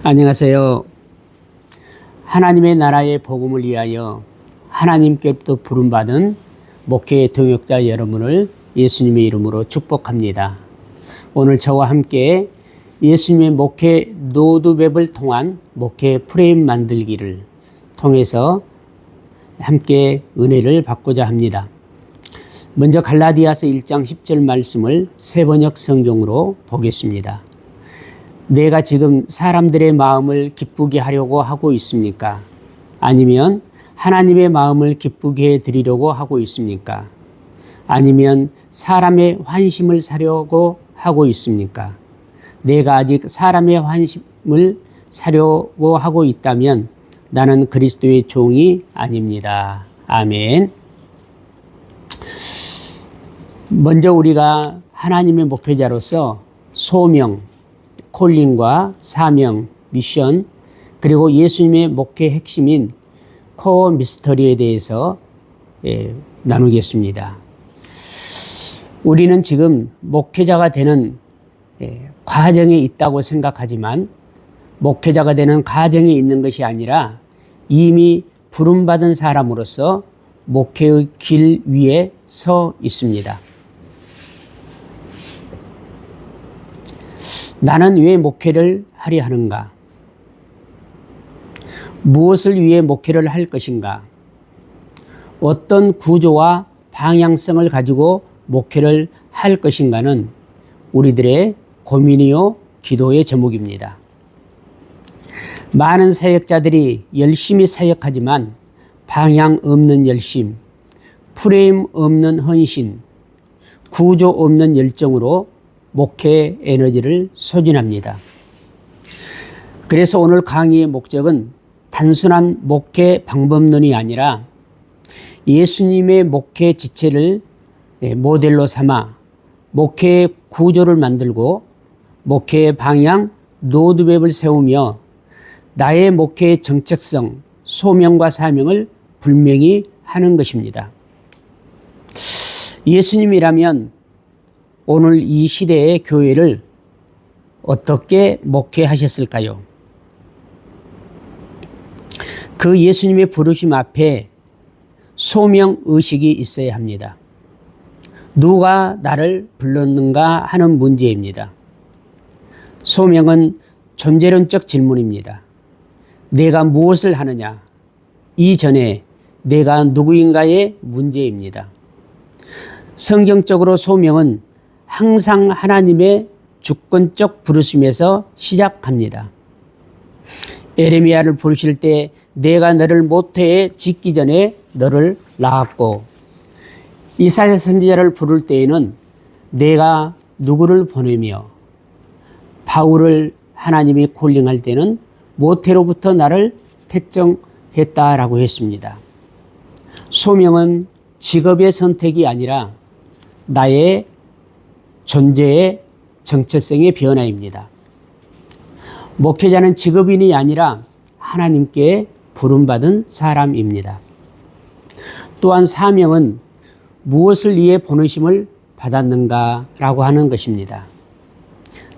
안녕하세요. 하나님의 나라의 복음을 위하여 하나님께로부터 부름받은 목회 동역자 여러분을 예수님의 이름으로 축복합니다. 오늘 저와 함께 예수님의 목회 로드맵을 통한 목회 프레임 만들기를 통해서 함께 은혜를 받고자 합니다. 먼저 갈라디아서 1장 10절 말씀을 새번역 성경으로 보겠습니다. 내가 지금 사람들의 마음을 기쁘게 하려고 하고 있습니까? 아니면 하나님의 마음을 기쁘게 해드리려고 하고 있습니까? 아니면 사람의 환심을 사려고 하고 있습니까? 내가 아직 사람의 환심을 사려고 하고 있다면 나는 그리스도의 종이 아닙니다. 아멘. 먼저 우리가 하나님의 목회자로서 소명, 콜링과 사명, 미션, 그리고 예수님의 목회 핵심인 코어 미스터리에 대해서 나누겠습니다. 우리는 지금 목회자가 되는 과정에 있다고 생각하지만 목회자가 되는 과정에 있는 것이 아니라 이미 부름받은 사람으로서 목회의 길 위에 서 있습니다. 나는 왜 목회를 하려 하는가? 무엇을 위해 목회를 할 것인가? 어떤 구조와 방향성을 가지고 목회를 할 것인가는 우리들의 고민이요 기도의 제목입니다. 많은 사역자들이 열심히 사역하지만 방향 없는 열심, 프레임 없는 헌신, 구조 없는 열정으로 목회 에너지를 소진합니다. 그래서 오늘 강의의 목적은 단순한 목회 방법론이 아니라 예수님의 목회 지체를 모델로 삼아 목회의 구조를 만들고 목회의 방향, 로드맵을 세우며 나의 목회의 정체성, 소명과 사명을 분명히 하는 것입니다. 예수님이라면 오늘 이 시대의 교회를 어떻게 목회하셨을까요? 그 예수님의 부르심 앞에 소명의식이 있어야 합니다. 누가 나를 불렀는가 하는 문제입니다. 소명은 존재론적 질문입니다. 내가 무엇을 하느냐? 이전에 내가 누구인가의 문제입니다. 성경적으로 소명은 항상 하나님의 주권적 부르심에서 시작합니다. 에레미야를 부르실 때 내가 너를 모태에 짓기 전에 너를 낳았고, 이사야 선지자를 부를 때에는 내가 누구를 보내며, 바울을 하나님이 콜링할 때는 모태로부터 나를 택정했다라고 했습니다. 소명은 직업의 선택이 아니라 나의 존재의 정체성의 변화입니다. 목회자는 직업인이 아니라 하나님께 부름받은 사람입니다. 또한 사명은 무엇을 위해 보내심을 받았는가라고 하는 것입니다.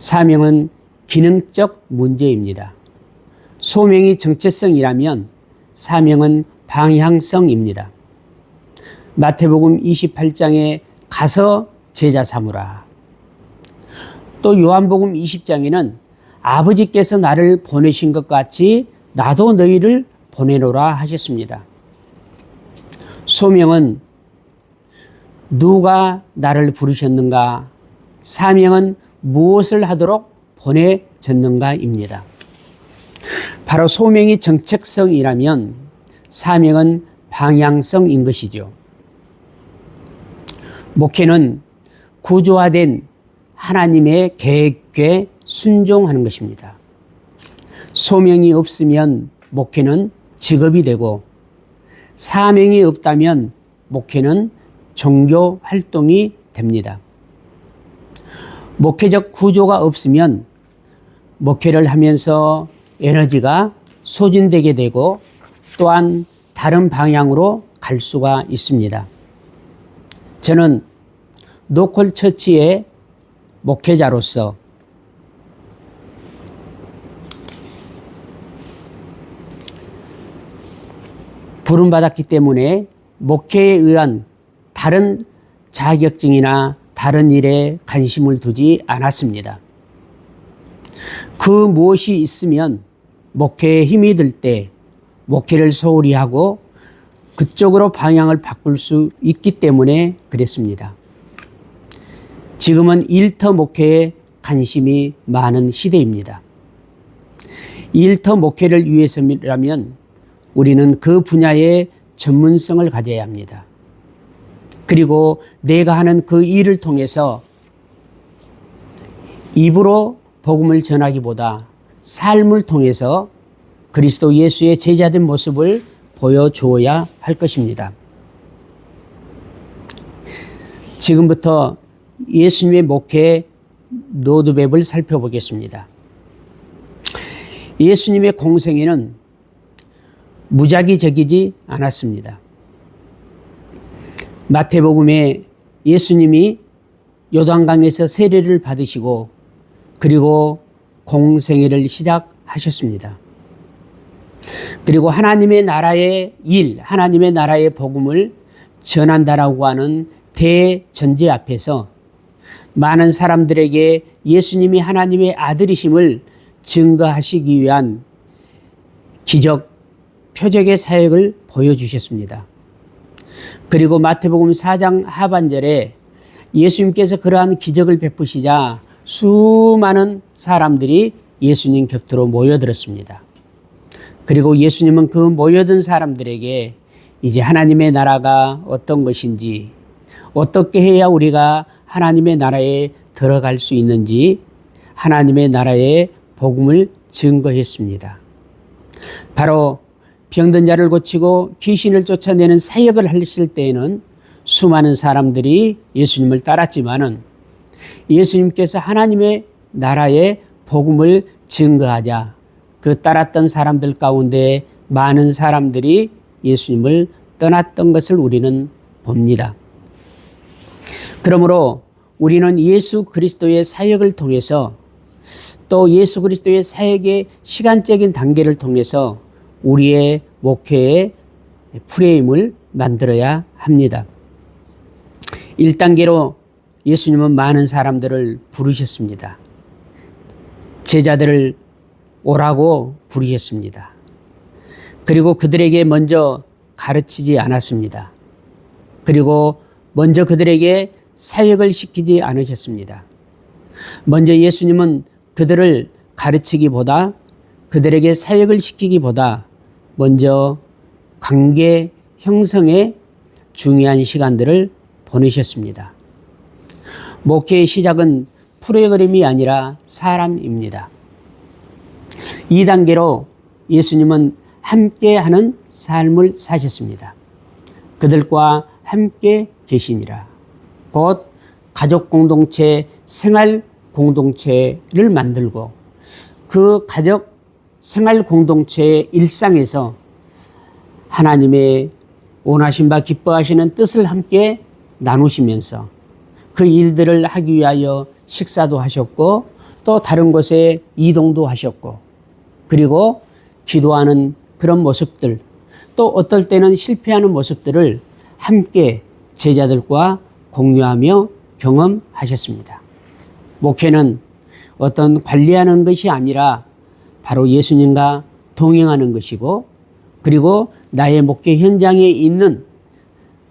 사명은 기능적 문제입니다. 소명이 정체성이라면 사명은 방향성입니다. 마태복음 28장에 가서 제자 삼으라. 또 요한복음 20장에는 아버지께서 나를 보내신 것 같이 나도 너희를 보내노라 하셨습니다. 소명은 누가 나를 부르셨는가, 사명은 무엇을 하도록 보내졌는가입니다. 바로 소명이 정체성이라면 사명은 방향성인 것이죠. 목회는 구조화된 하나님의 계획에 순종하는 것입니다. 소명이 없으면 목회는 직업이 되고, 사명이 없다면 목회는 종교 활동이 됩니다. 목회적 구조가 없으면 목회를 하면서 에너지가 소진되게 되고 또한 다른 방향으로 갈 수가 있습니다. 저는 로컬 처치의 목회자로서 부름받았기 때문에 목회에 의한 다른 자격증이나 다른 일에 관심을 두지 않았습니다. 그 무엇이 있으면 목회에 힘이 들 때 목회를 소홀히 하고 그쪽으로 방향을 바꿀 수 있기 때문에 그랬습니다. 지금은 일터 목회에 관심이 많은 시대입니다. 일터 목회를 위해서라면 우리는 그 분야의 전문성을 가져야 합니다. 그리고 내가 하는 그 일을 통해서 입으로 복음을 전하기보다 삶을 통해서 그리스도 예수의 제자된 모습을 보여주어야 할 것입니다. 지금부터 예수님의 목회 로드맵을 살펴보겠습니다. 예수님의 공생애는 무작위적이지 않았습니다. 마태복음에 예수님이 요단강에서 세례를 받으시고 그리고 공생애를 시작하셨습니다. 그리고 하나님의 나라의 일, 하나님의 나라의 복음을 전한다라고 하는 대전제 앞에서 많은 사람들에게 예수님이 하나님의 아들이심을 증거하시기 위한 기적, 표적의 사역을 보여주셨습니다. 그리고 마태복음 4장 하반절에 예수님께서 그러한 기적을 베푸시자 수많은 사람들이 예수님 곁으로 모여들었습니다. 그리고 예수님은 그 모여든 사람들에게 이제 하나님의 나라가 어떤 것인지, 어떻게 해야 우리가 하나님의 나라에 들어갈 수 있는지 하나님의 나라의 복음을 증거했습니다. 바로 병든 자를 고치고 귀신을 쫓아내는 사역을 하실 때에는 수많은 사람들이 예수님을 따랐지만은 예수님께서 하나님의 나라의 복음을 증거하자 그 따랐던 사람들 가운데 많은 사람들이 예수님을 떠났던 것을 우리는 봅니다. 그러므로 우리는 예수 그리스도의 사역을 통해서 또 예수 그리스도의 사역의 시간적인 단계를 통해서 우리의 목회의 프레임을 만들어야 합니다. 1단계로 예수님은 많은 사람들을 부르셨습니다. 제자들을 오라고 부르셨습니다. 그리고 그들에게 먼저 가르치지 않았습니다. 그리고 먼저 그들에게 사역을 시키지 않으셨습니다. 먼저 예수님은 그들을 가르치기보다 그들에게 사역을 시키기보다 먼저 관계 형성에 중요한 시간들을 보내셨습니다. 목회의 시작은 프로그램이 아니라 사람입니다. 2단계로 예수님은 함께하는 삶을 사셨습니다. 그들과 함께 계시니라. 곧 가족 공동체, 생활 공동체를 만들고 그 가족 생활 공동체의 일상에서 하나님의 원하신 바 기뻐하시는 뜻을 함께 나누시면서 그 일들을 하기 위하여 식사도 하셨고 또 다른 곳에 이동도 하셨고 그리고 기도하는 그런 모습들 또 어떨 때는 실패하는 모습들을 함께 제자들과 공유하며 경험하셨습니다. 목회는 어떤 관리하는 것이 아니라 바로 예수님과 동행하는 것이고 그리고 나의 목회 현장에 있는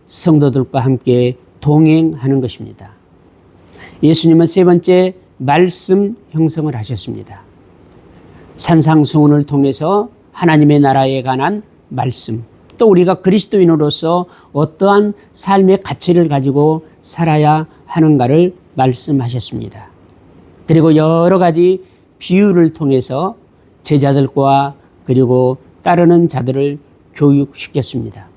성도들과 함께 동행하는 것입니다. 예수님은 세 번째 말씀 형성을 하셨습니다. 산상수훈을 통해서 하나님의 나라에 관한 말씀, 또 우리가 그리스도인으로서 어떠한 삶의 가치를 가지고 살아야 하는가를 말씀하셨습니다. 그리고 여러 가지 비유를 통해서 제자들과 그리고 따르는 자들을 교육시켰습니다.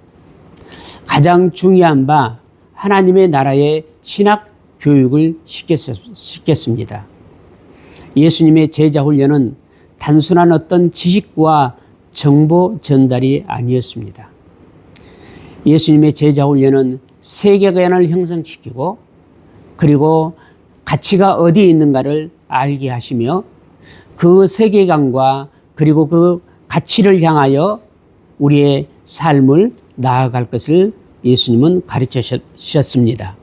가장 중요한 바 하나님의 나라의 신학 교육을 시켰습니다. 예수님의 제자 훈련은 단순한 어떤 지식과 정보 전달이 아니었습니다. 예수님의 제자 훈련은 세계관을 형성시키고 그리고 가치가 어디에 있는가를 알게 하시며 그 세계관과 그리고 그 가치를 향하여 우리의 삶을 나아갈 것을 예수님은 가르치셨습니다.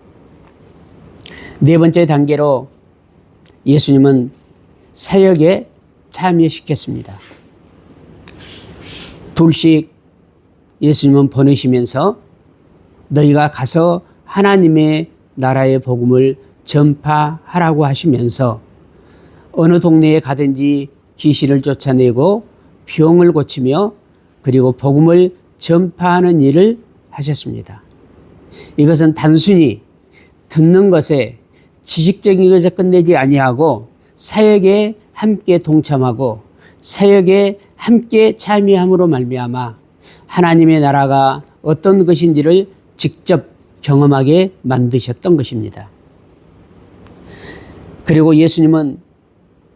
네 번째 단계로 예수님은 사역에 참여시켰습니다. 둘씩 예수님은 보내시면서 너희가 가서 하나님의 나라의 복음을 전파하라고 하시면서 어느 동네에 가든지 귀신을 쫓아내고 병을 고치며 그리고 복음을 전파하는 일을 하셨습니다. 이것은 단순히 듣는 것에 지식적인 것에 끝내지 아니하고 사역에 함께 동참하고 사역에 함께 참여함으로 말미암아 하나님의 나라가 어떤 것인지를 직접 경험하게 만드셨던 것입니다. 그리고 예수님은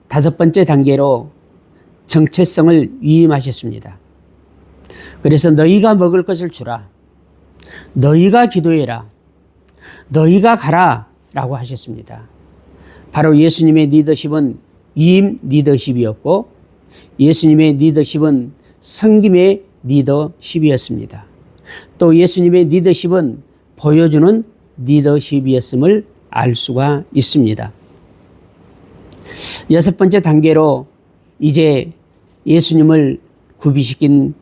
다섯 번째 단계로 정체성을 위임하셨습니다. 그래서 너희가 먹을 것을 주라. 너희가 기도해라. 너희가 가라 라고 하셨습니다. 바로 예수님의 리더십은 위임 리더십이었고 예수님의 리더십은 섬김의 리더십이었습니다. 또 예수님의 리더십은 보여주는 리더십이었음을 알 수가 있습니다. 여섯 번째 단계로 이제 예수님을 구비시킨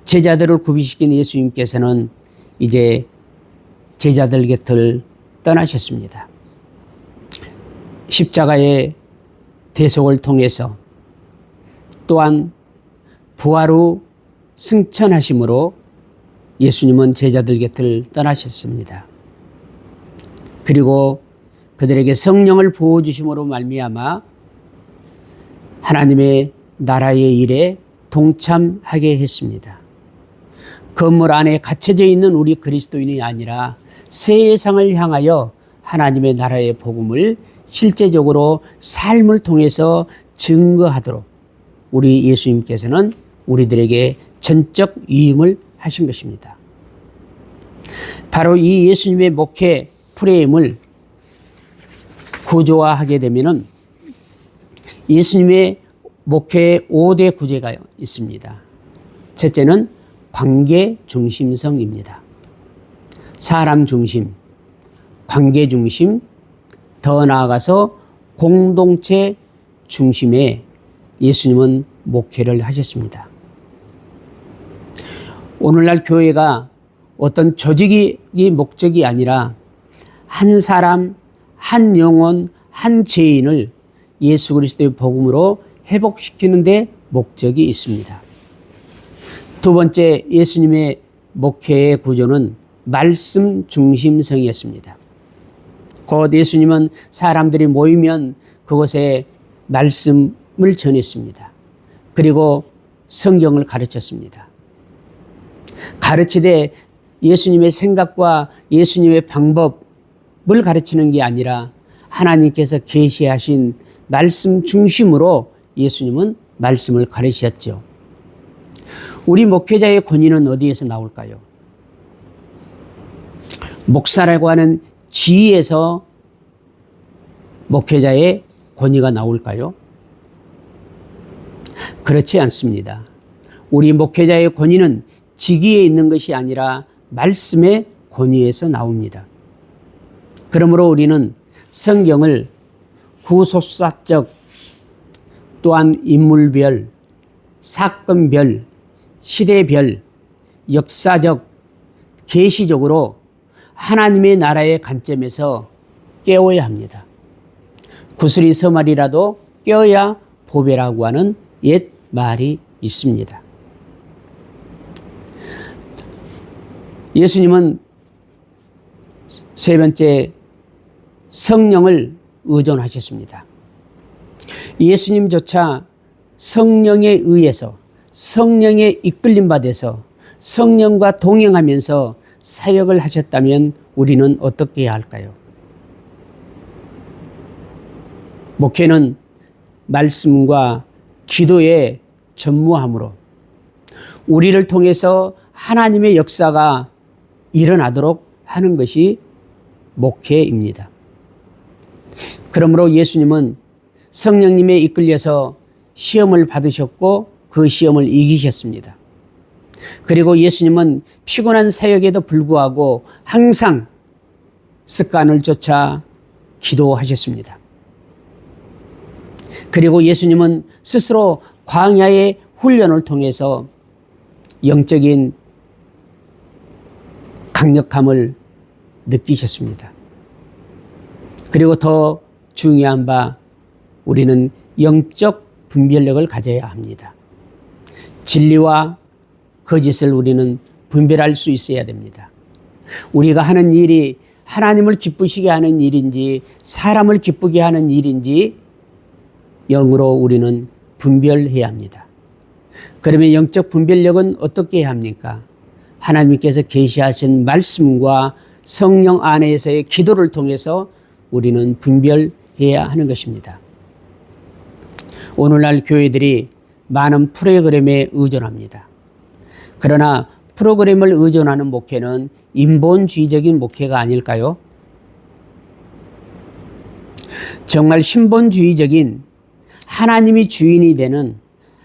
제자들을 구비시킨 예수님께서는 이제 제자들 곁을 떠나셨습니다. 십자가의 대속을 통해서 또한 부활 후 승천하심으로 예수님은 제자들 곁을 떠나셨습니다. 그리고 그들에게 성령을 부어주심으로 말미암아 하나님의 나라의 일에 동참하게 했습니다. 건물 안에 갇혀져 있는 우리 그리스도인이 아니라 세상을 향하여 하나님의 나라의 복음을 실제적으로 삶을 통해서 증거하도록 우리 예수님께서는 우리들에게 전적 위임을 하신 것입니다. 바로 이 예수님의 목회 프레임을 구조화하게 되면은 예수님의 목회의 5대 구제가 있습니다. 첫째는 관계 중심성입니다. 사람 중심, 관계 중심, 더 나아가서 공동체 중심에 예수님은 목회를 하셨습니다. 오늘날 교회가 어떤 조직이 목적이 아니라 한 사람, 한 영혼, 한 죄인을 예수 그리스도의 복음으로 회복시키는 데 목적이 있습니다. 두 번째, 예수님의 목회의 구조는 말씀 중심성이었습니다. 곧 예수님은 사람들이 모이면 그곳에 말씀을 전했습니다. 그리고 성경을 가르쳤습니다. 가르치되 예수님의 생각과 예수님의 방법을 가르치는 게 아니라 하나님께서 계시하신 말씀 중심으로 예수님은 말씀을 가르치셨죠. 우리 목회자의 권위는 어디에서 나올까요? 목사라고 하는 지위에서 목회자의 권위가 나올까요? 그렇지 않습니다. 우리 목회자의 권위는 직위에 있는 것이 아니라 말씀의 권위에서 나옵니다. 그러므로 우리는 성경을 후소사적 또한 인물별, 사건별, 시대별, 역사적, 계시적으로 하나님의 나라의 관점에서 깨워야 합니다. 구슬이 서말이라도 깨어야 보배라고 하는 옛 말이 있습니다. 예수님은 세 번째, 성령을 의존하셨습니다. 예수님조차 성령에 의해서 성령에 이끌림 받아서 성령과 동행하면서 사역을 하셨다면 우리는 어떻게 해야 할까요? 목회는 말씀과 기도에 전무함으로 우리를 통해서 하나님의 역사가 일어나도록 하는 것이 목회입니다. 그러므로 예수님은 성령님에 이끌려서 시험을 받으셨고 그 시험을 이기셨습니다. 그리고 예수님은 피곤한 사역에도 불구하고 항상 습관을 쫓아 기도하셨습니다. 그리고 예수님은 스스로 광야의 훈련을 통해서 영적인 강력함을 느끼셨습니다. 그리고 더 중요한 바, 우리는 영적 분별력을 가져야 합니다. 진리와 거짓을 우리는 분별할 수 있어야 됩니다. 우리가 하는 일이 하나님을 기쁘시게 하는 일인지 사람을 기쁘게 하는 일인지 영으로 우리는 분별해야 합니다. 그러면 영적 분별력은 어떻게 해야 합니까? 하나님께서 계시하신 말씀과 성령 안에서의 기도를 통해서 우리는 분별해야 하는 것입니다. 오늘날 교회들이 많은 프로그램에 의존합니다. 그러나 프로그램을 의존하는 목회는 인본주의적인 목회가 아닐까요? 정말 신본주의적인 하나님이 주인이 되는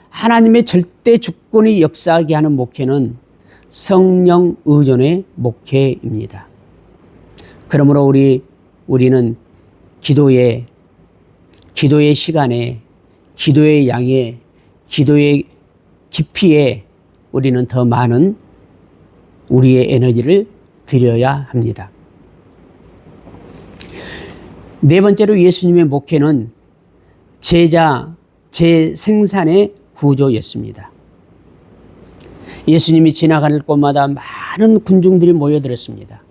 하나님의 절대 주권이 역사하게 하는 목회는 성령 의존의 목회입니다. 그러므로 우리는 기도의 시간에, 기도의 양에, 기도의 깊이에 우리는 더 많은 우리의 에너지를 드려야 합니다. 네 번째로 예수님의 목회는 제자 재생산의 구조였습니다. 예수님이 지나가는 곳마다 많은 군중들이 모여들었습니다.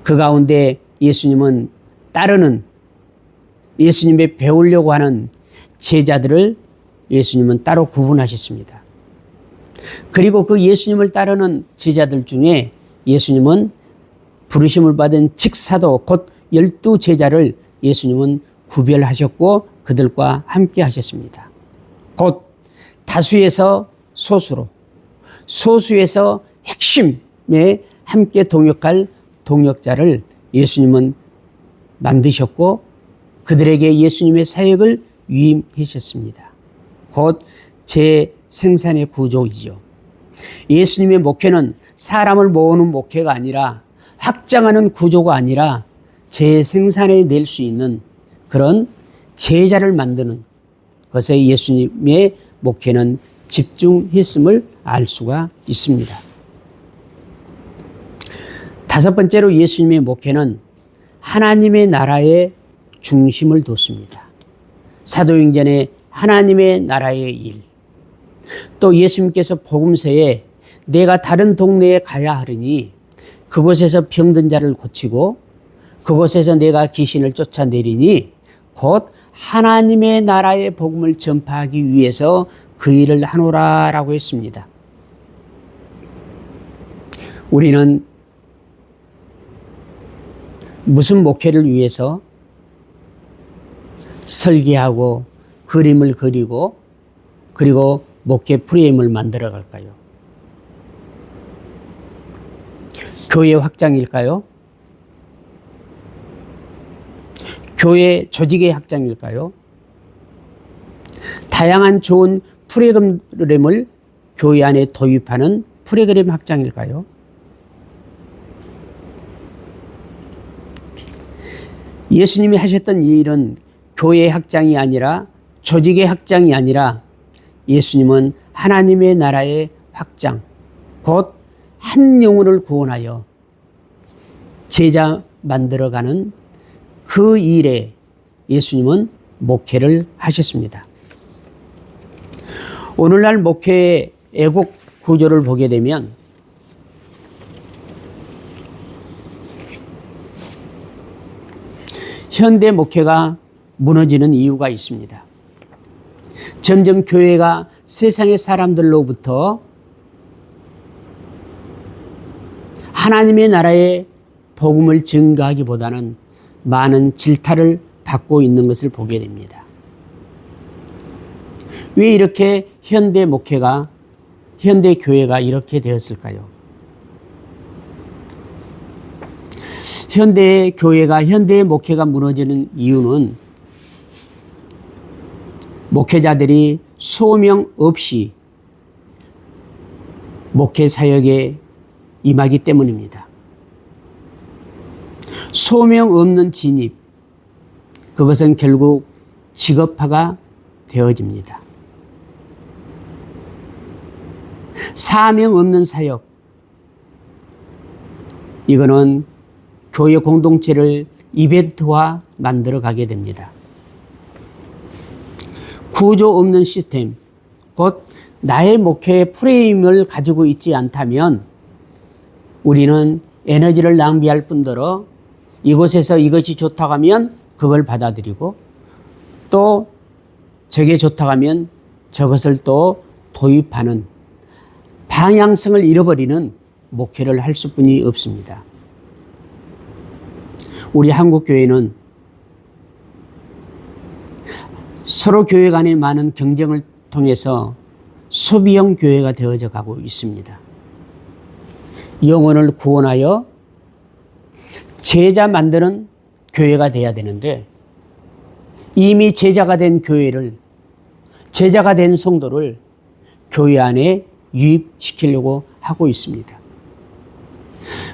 그 가운데 예수님은 따르는, 예수님의 배우려고 하는 제자들을 예수님은 따로 구분하셨습니다. 그리고 그 예수님을 따르는 제자들 중에 예수님은 부르심을 받은 직사도 곧 12제자를 예수님은 구별하셨고 그들과 함께 하셨습니다. 곧 다수에서 소수로, 소수에서 핵심에 함께 동역할 동역자를 예수님은 만드셨고 그들에게 예수님의 사역을 위임하셨습니다. 곧 재생산의 구조이죠. 예수님의 목회는 사람을 모으는 목회가 아니라 확장하는 구조가 아니라 재생산해 낼 수 있는 그런 제자를 만드는 것에 예수님의 목회는 집중했음을 알 수가 있습니다. 다섯 번째로 예수님의 목회는 하나님의 나라에 중심을 뒀습니다. 사도행전의 하나님의 나라의 일, 또 예수님께서 복음서에 내가 다른 동네에 가야 하리니 그곳에서 병든 자를 고치고 그곳에서 내가 귀신을 쫓아내리니 곧 하나님의 나라의 복음을 전파하기 위해서 그 일을 하노라라고 했습니다. 우리는 무슨 목회를 위해서 설계하고 그림을 그리고 그리고 목회 프레임을 만들어 갈까요? 교회 확장일까요? 교회 조직의 확장일까요? 다양한 좋은 프로그램을 교회 안에 도입하는 프로그램 확장일까요? 예수님이 하셨던 이 일은 교회의 확장이 아니라 조직의 확장이 아니라 예수님은 하나님의 나라의 확장, 곧 한 영혼을 구원하여 제자 만들어가는 그 일에 예수님은 목회를 하셨습니다. 오늘날 목회의 애국 구조를 보게 되면 현대 목회가 무너지는 이유가 있습니다. 점점 교회가 세상의 사람들로부터 하나님의 나라의 복음을 증거하기보다는 많은 질타를 받고 있는 것을 보게 됩니다. 왜 이렇게 현대 목회가, 현대 교회가 이렇게 되었을까요? 현대 교회가, 현대 목회가 무너지는 이유는 목회자들이 소명 없이 목회 사역에 임하기 때문입니다. 소명 없는 진입, 그것은 결국 직업화가 되어집니다. 사명 없는 사역, 이거는 교회 공동체를 이벤트화 만들어 가게 됩니다. 구조 없는 시스템, 곧 나의 목회의 프레임을 가지고 있지 않다면 우리는 에너지를 낭비할 뿐더러 이곳에서 이것이 좋다고 하면 그걸 받아들이고 또 저게 좋다고 하면 저것을 또 도입하는 방향성을 잃어버리는 목회를 할 수뿐이 없습니다. 우리 한국교회는 서로 교회 간의 많은 경쟁을 통해서 소비형 교회가 되어져 가고 있습니다. 영혼을 구원하여 제자 만드는 교회가 돼야 되는데 이미 제자가 된 교회를, 제자가 된 성도를 교회 안에 유입시키려고 하고 있습니다.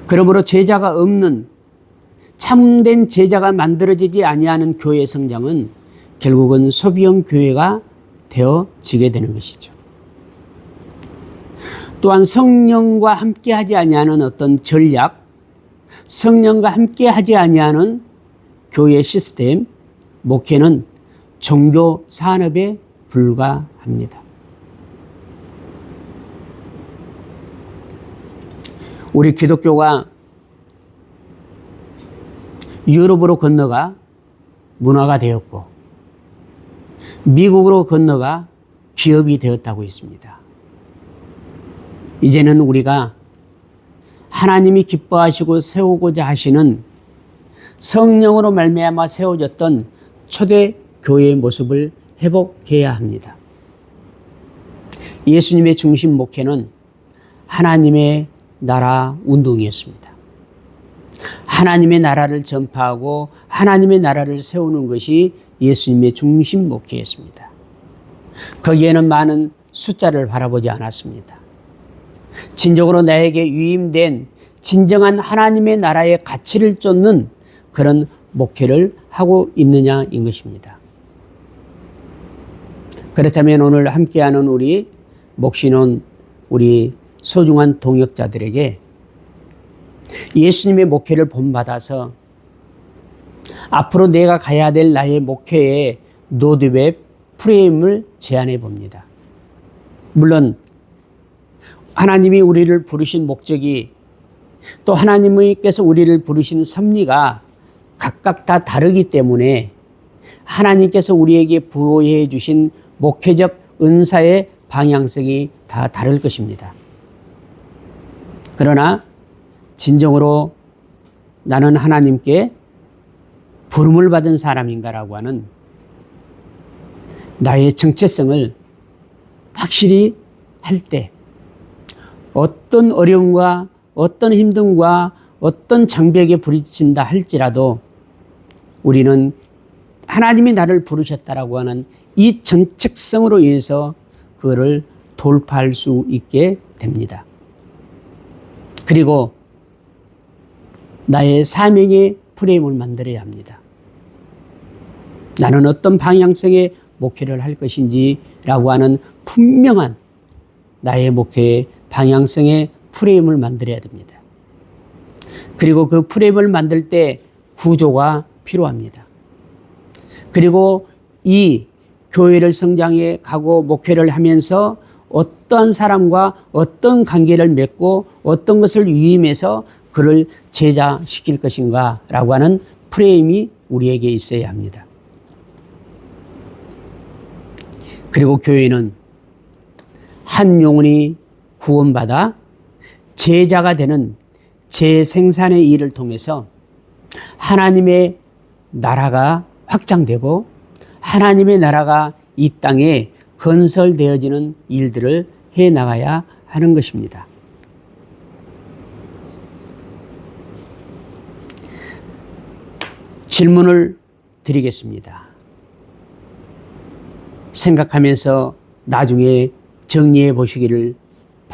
그러므로 제자가 없는 참된 제자가 만들어지지 아니하는 교회 성장은 결국은 소비형 교회가 되어지게 되는 것이죠. 또한 성령과 함께하지 아니하는 어떤 전략, 성령과 함께하지 아니하는 교회 시스템, 목회는 종교 산업에 불과합니다. 우리 기독교가 유럽으로 건너가 문화가 되었고 미국으로 건너가 기업이 되었다고 했습니다. 이제는 우리가 하나님이 기뻐하시고 세우고자 하시는 성령으로 말미암아 세워졌던 초대 교회의 모습을 회복해야 합니다. 예수님의 중심 목회는 하나님의 나라 운동이었습니다. 하나님의 나라를 전파하고 하나님의 나라를 세우는 것이 예수님의 중심 목회였습니다. 거기에는 많은 숫자를 바라보지 않았습니다. 진정으로 나에게 위임된 진정한 하나님의 나라의 가치를 쫓는 그런 목회를 하고 있느냐인 것입니다. 그렇다면 오늘 함께하는 우리 목신원, 우리 소중한 동역자들에게 예수님의 목회를 본받아서 앞으로 내가 가야 될 나의 목회의 로드맵, 프레임을 제안해 봅니다. 물론 하나님이 우리를 부르신 목적이 또 하나님께서 우리를 부르신 섭리가 각각 다 다르기 때문에 하나님께서 우리에게 부여해 주신 목회적 은사의 방향성이 다 다를 것입니다. 그러나 진정으로 나는 하나님께 부름을 받은 사람인가라고 하는 나의 정체성을 확실히 할 때 어떤 어려움과 어떤 힘듦과 어떤 장벽에 부딪힌다 할지라도 우리는 하나님이 나를 부르셨다라고 하는 이 정체성으로 인해서 그거를 돌파할 수 있게 됩니다. 그리고 나의 사명의 프레임을 만들어야 합니다. 나는 어떤 방향성의 목회를 할 것인지라고 하는 분명한 나의 목회의 방향성의 프레임을 만들어야 됩니다. 그리고 그 프레임을 만들 때 구조가 필요합니다. 그리고 이 교회를 성장해 가고 목회를 하면서 어떤 사람과 어떤 관계를 맺고 어떤 것을 위임해서 그를 제자시킬 것인가 라고 하는 프레임이 우리에게 있어야 합니다. 그리고 교회는 한 영혼이 구원받아 제자가 되는 재생산의 일을 통해서 하나님의 나라가 확장되고 하나님의 나라가 이 땅에 건설되어지는 일들을 해나가야 하는 것입니다. 질문을 드리겠습니다. 생각하면서 나중에 정리해 보시기를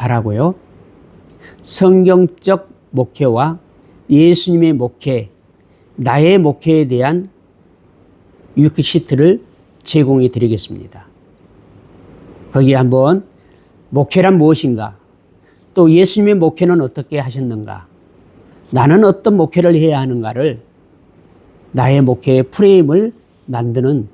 바라고요. 성경적 목회와 예수님의 목회, 나의 목회에 대한 위크시트를 제공해 드리겠습니다. 거기에 한번 목회란 무엇인가, 또 예수님의 목회는 어떻게 하셨는가, 나는 어떤 목회를 해야 하는가를 나의 목회의 프레임을 만드는,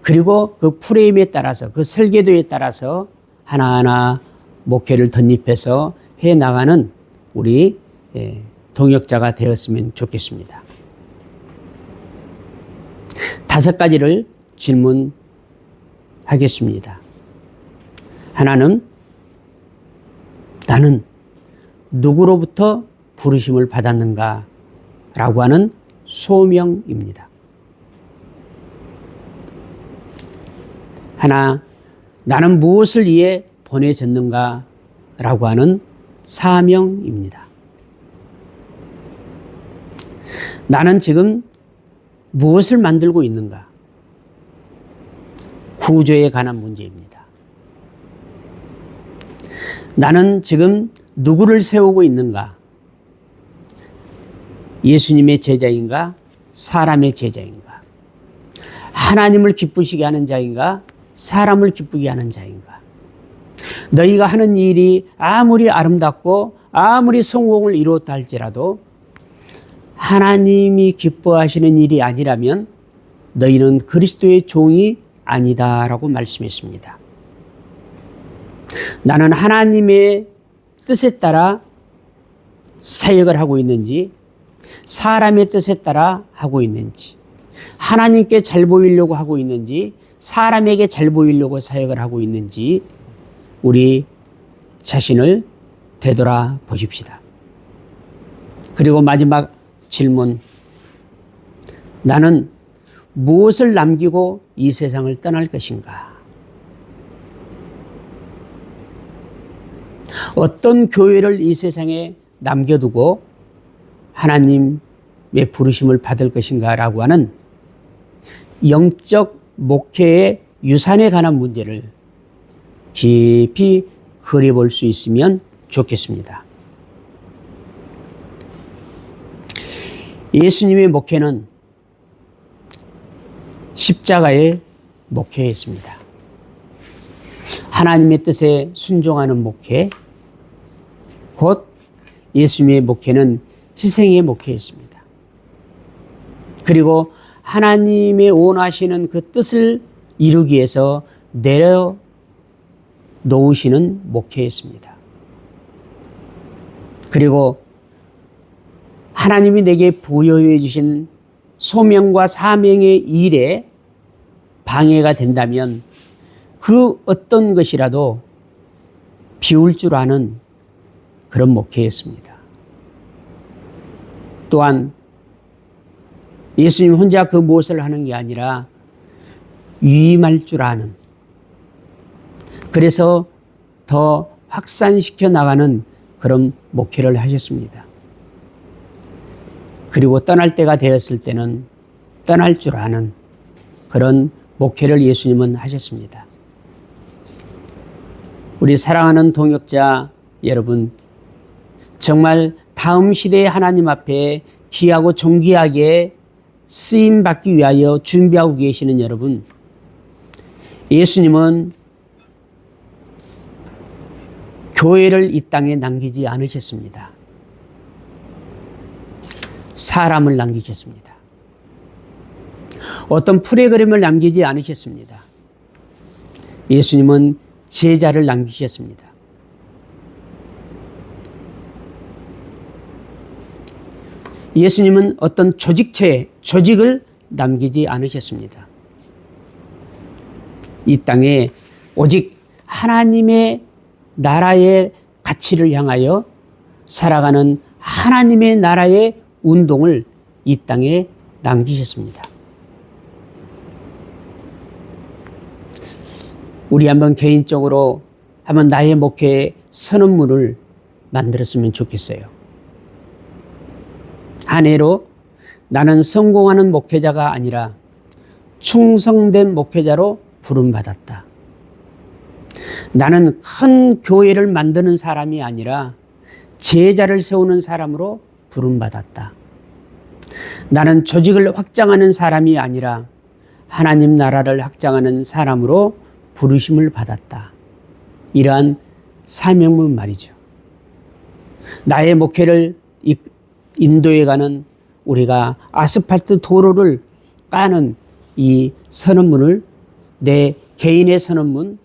그리고 그 프레임에 따라서, 그 설계도에 따라서 하나하나 목회를 덧입혀서 해나가는 우리 동역자가 되었으면 좋겠습니다. 5가지를 질문하겠습니다. 하나는 나는 누구로부터 부르심을 받았는가 라고 하는 소명입니다. 하나, 나는 무엇을 위해 보내졌는가 라고 하는 사명입니다. 나는 지금 무엇을 만들고 있는가? 구조에 관한 문제입니다. 나는 지금 누구를 세우고 있는가? 예수님의 제자인가? 사람의 제자인가? 하나님을 기쁘시게 하는 자인가? 사람을 기쁘게 하는 자인가? 너희가 하는 일이 아무리 아름답고 아무리 성공을 이루었다 할지라도 하나님이 기뻐하시는 일이 아니라면 너희는 그리스도의 종이 아니다라고 말씀했습니다. 나는 하나님의 뜻에 따라 사역을 하고 있는지, 사람의 뜻에 따라 하고 있는지, 하나님께 잘 보이려고 하고 있는지, 사람에게 잘 보이려고 사역을 하고 있는지 우리 자신을 되돌아 보십시다. 그리고 마지막 질문, 나는 무엇을 남기고 이 세상을 떠날 것인가? 어떤 교회를 이 세상에 남겨두고 하나님의 부르심을 받을 것인가 라고 하는 영적 목회의 유산에 관한 문제를 깊이 그려볼 수 있으면 좋겠습니다. 예수님의 목회는 십자가의 목회였습니다. 하나님의 뜻에 순종하는 목회, 곧 예수님의 목회는 희생의 목회였습니다. 그리고 하나님의 원하시는 그 뜻을 이루기 위해서 내려놓으시는 목회였습니다. 그리고 하나님이 내게 부여해 주신 소명과 사명의 일에 방해가 된다면 그 어떤 것이라도 비울 줄 아는 그런 목회였습니다. 또한 예수님 혼자 그 무엇을 하는 게 아니라 위임할 줄 아는, 그래서 더 확산시켜 나가는 그런 목회를 하셨습니다. 그리고 떠날 때가 되었을 때는 떠날 줄 아는 그런 목회를 예수님은 하셨습니다. 우리 사랑하는 동역자 여러분, 정말 다음 시대의 하나님 앞에 귀하고 존귀하게 쓰임받기 위하여 준비하고 계시는 여러분, 예수님은 교회를 이 땅에 남기지 않으셨습니다. 사람을 남기셨습니다. 어떤 프로그램을 남기지 않으셨습니다. 예수님은 제자를 남기셨습니다. 예수님은 어떤 조직을 남기지 않으셨습니다. 이 땅에 오직 하나님의 나라의 가치를 향하여 살아가는 하나님의 나라의 운동을 이 땅에 남기셨습니다. 우리 한번 개인적으로 한번 나의 목회의 선언문을 만들었으면 좋겠어요. 한 해로 나는 성공하는 목회자가 아니라 충성된 목회자로 부름받았다. 나는 큰 교회를 만드는 사람이 아니라 제자를 세우는 사람으로 부름받았다. 나는 조직을 확장하는 사람이 아니라 하나님 나라를 확장하는 사람으로 부르심을 받았다. 이러한 사명문 말이죠. 나의 목회를 인도해가는 우리가 아스팔트 도로를 까는 이 선언문을 내 개인의 선언문,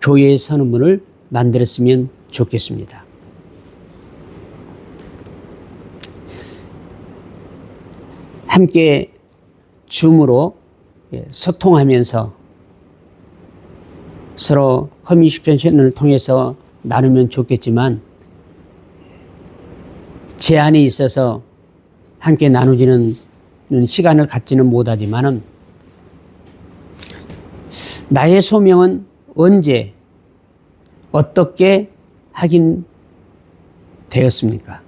교회의 선언문을 만들었으면 좋겠습니다. 함께 줌으로 소통하면서 서로 커뮤니케이션을 통해서 나누면 좋겠지만 제한이 있어서 함께 나누지는 시간을 갖지는 못하지만은 나의 소명은 언제 어떻게 하긴 되었습니까?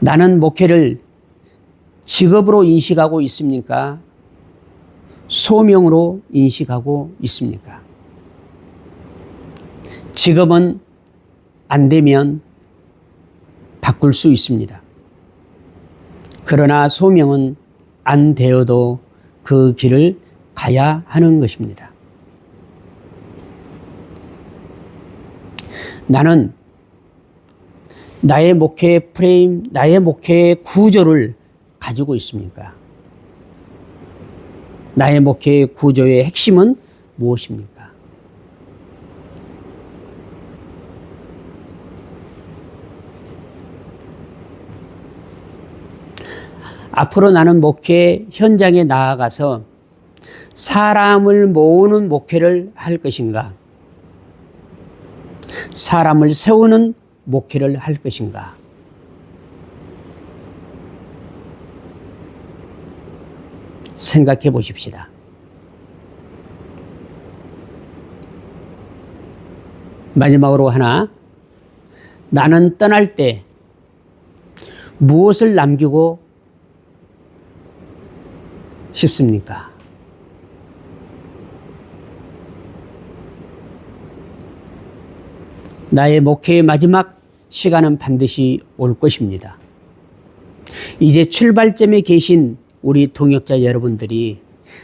나는 목회를 직업으로 인식하고 있습니까? 소명으로 인식하고 있습니까? 직업은 안 되면 바꿀 수 있습니다. 그러나 소명은 안 되어도 그 길을 가야 하는 것입니다. 나는 나의 목회 프레임, 나의 목회의 구조를 가지고 있습니까? 나의 목회의 구조의 핵심은 무엇입니까? 앞으로 나는 목회 현장에 나아가서 사람을 모으는 목회를 할 것인가? 사람을 세우는 목회를 할 것인가? 생각해 보십시다. 마지막으로 하나, 나는 떠날 때 무엇을 남기고 싶습니까? 나의 목회의 마지막 시간은 반드시 올 것입니다. 이제 출발점에 계신 우리 동역자 여러분들이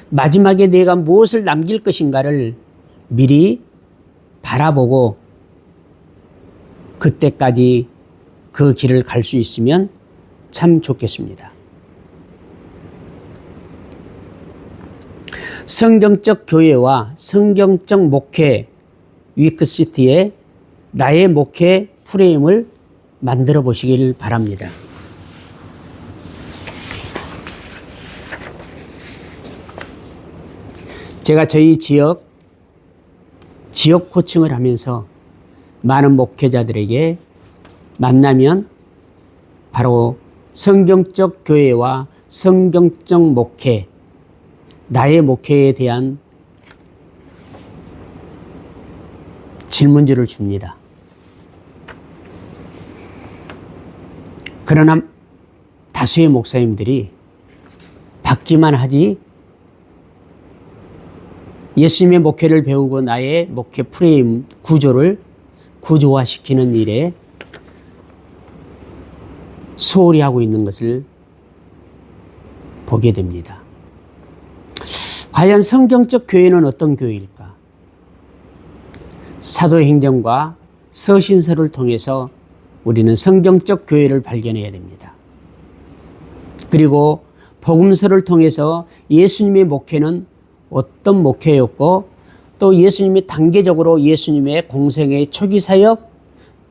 마지막에 내가 무엇을 남길 것인가를 미리 바라보고 그때까지 그 길을 갈 수 있으면 참 좋겠습니다. 성경적 교회와 성경적 목회 위크시티에 나의 목회 프레임을 만들어 보시길 바랍니다. 제가 저희 지역 코칭을 하면서 많은 목회자들에게 만나면 바로 성경적 교회와 성경적 목회, 나의 목회에 대한 질문지를 줍니다. 그러나 다수의 목사님들이 받기만 하지 예수님의 목회를 배우고 나의 목회 프레임 구조를 구조화시키는 일에 소홀히 하고 있는 것을 보게 됩니다. 과연 성경적 교회는 어떤 교회일까? 사도행전과 서신서를 통해서 우리는 성경적 교회를 발견해야 됩니다. 그리고 복음서를 통해서 예수님의 목회는 어떤 목회였고 또 예수님이 단계적으로 예수님의 공생의 초기 사역,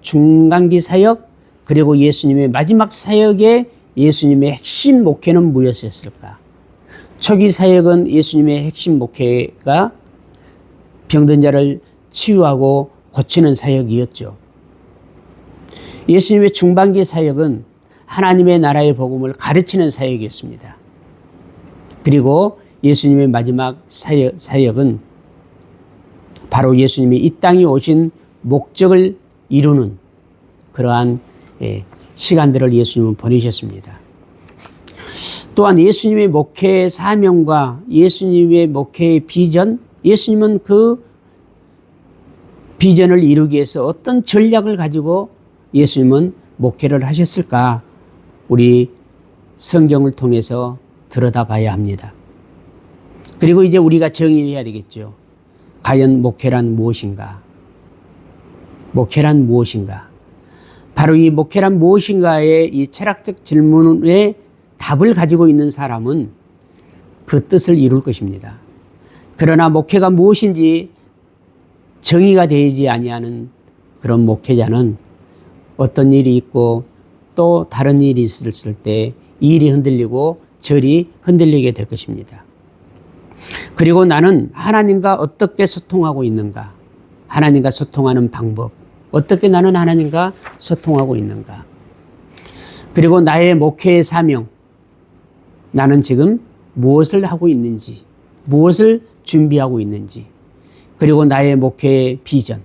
중간기 사역, 그리고 예수님의 마지막 사역의 예수님의 핵심 목회는 무엇이었을까? 초기 사역은 예수님의 핵심 목회가 병든 자를 치유하고 고치는 사역이었죠. 예수님의 중반기 사역은 하나님의 나라의 복음을 가르치는 사역이었습니다. 그리고 예수님의 마지막 사역은 바로 예수님이 이 땅에 오신 목적을 이루는 그러한 시간들을 예수님은 보내셨습니다. 또한 예수님의 목회의 사명과 예수님의 목회의 비전, 예수님은 그 비전을 이루기 위해서 어떤 전략을 가지고 예수님은 목회를 하셨을까? 우리 성경을 통해서 들여다봐야 합니다. 그리고 이제 우리가 정의해야 되겠죠. 과연 목회란 무엇인가? 목회란 무엇인가? 바로 이 목회란 무엇인가의 이 철학적 질문에 답을 가지고 있는 사람은 그 뜻을 이룰 것입니다. 그러나 목회가 무엇인지 정의가 되지 아니하는 그런 목회자는 어떤 일이 있고 또 다른 일이 있을 때 이 일이 흔들리고 절이 흔들리게 될 것입니다. 그리고 나는 하나님과 어떻게 소통하고 있는가? 하나님과 소통하는 방법. 어떻게 나는 하나님과 소통하고 있는가? 그리고 나의 목회의 사명. 나는 지금 무엇을 하고 있는지, 무엇을 준비하고 있는지, 그리고 나의 목회의 비전.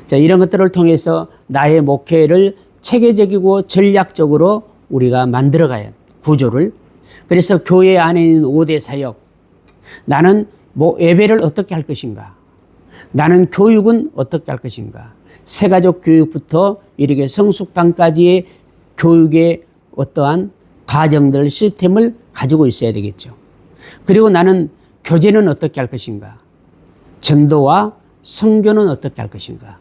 자, 이런 것들을 통해서 나의 목회를 체계적이고 전략적으로 우리가 만들어가야 구조를. 그래서 교회 안에 있는 5대 사역. 나는 예배를 어떻게 할 것인가? 나는 교육은 어떻게 할 것인가? 새가족 교육부터 이렇게 성숙반까지의 교육의 어떠한 과정들, 시스템을 가지고 있어야 되겠죠. 그리고 나는 교제는 어떻게 할 것인가? 전도와 선교는 어떻게 할 것인가?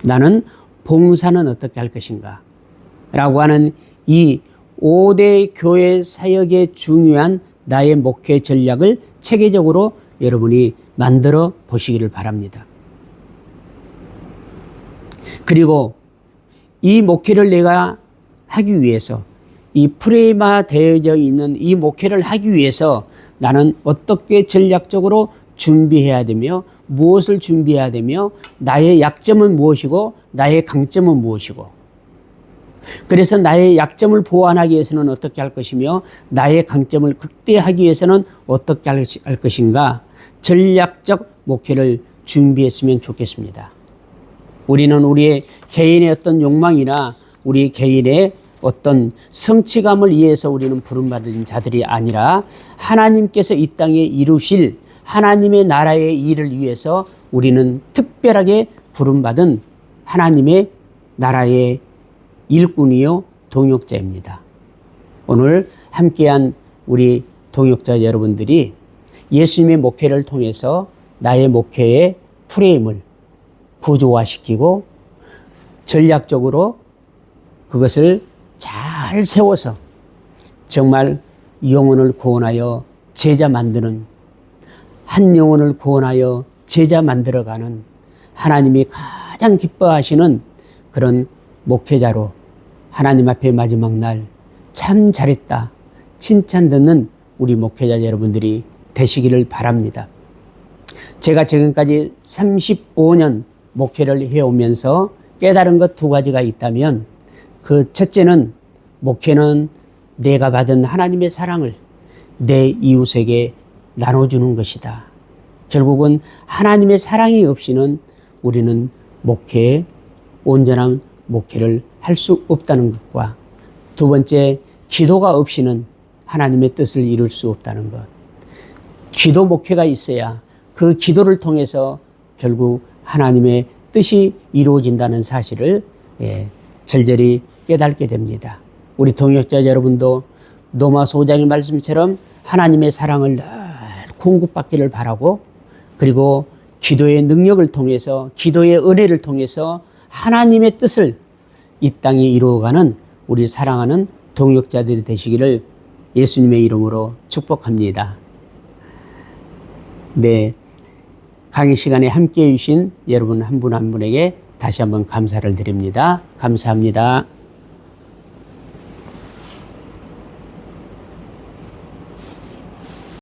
나는 봉사는 어떻게 할 것인가? 라고 하는 이 5대 교회 사역의 중요한 나의 목회 전략을 체계적으로 여러분이 만들어 보시기를 바랍니다. 그리고 이 목회를 내가 하기 위해서, 이 프레임화 되어져 있는 이 목회를 하기 위해서 나는 어떻게 전략적으로 준비해야 되며, 무엇을 준비해야 되며, 나의 약점은 무엇이고 나의 강점은 무엇이고, 그래서 나의 약점을 보완하기 위해서는 어떻게 할 것이며 나의 강점을 극대화하기 위해서는 어떻게 할 것인가, 전략적 목회를 준비했으면 좋겠습니다. 우리는 우리의 개인의 어떤 욕망이나 우리 개인의 어떤 성취감을 위해서 우리는 부름받은 자들이 아니라 하나님께서 이 땅에 이루실 하나님의 나라의 일을 위해서 우리는 특별하게 부름받은 하나님의 나라의 일꾼이요 동역자입니다. 오늘 함께한 우리 동역자 여러분들이 예수님의 목회를 통해서 나의 목회의 프레임을 구조화시키고 전략적으로 그것을 잘 세워서 정말 영혼을 구원하여 제자 만드는, 한 영혼을 구원하여 제자 만들어가는 하나님이 가장 기뻐하시는 그런 목회자로 하나님 앞에 마지막 날 참 잘했다 칭찬 듣는 우리 목회자 여러분들이 되시기를 바랍니다. 제가 지금까지 35년 목회를 해오면서 깨달은 것 2가지가 있다면, 그 첫째는 목회는 내가 받은 하나님의 사랑을 내 이웃에게 나눠주는 것이다. 결국은 하나님의 사랑이 없이는 우리는 목회에 온전한 목회를 할 수 없다는 것과, 2번째, 기도가 없이는 하나님의 뜻을 이룰 수 없다는 것. 기도 목회가 있어야 그 기도를 통해서 결국 하나님의 뜻이 이루어진다는 사실을 절절히 깨닫게 됩니다. 우리 동역자 여러분도 노마소 장의 말씀처럼 하나님의 사랑을 늘 공급받기를 바라고, 그리고 기도의 능력을 통해서, 기도의 은혜를 통해서 하나님의 뜻을 이 땅에 이루어가는 우리 사랑하는 동역자들이 되시기를 예수님의 이름으로 축복합니다. 네, 강의 시간에 함께해 주신 여러분 한 분 한 분에게 다시 한번 감사를 드립니다. 감사합니다.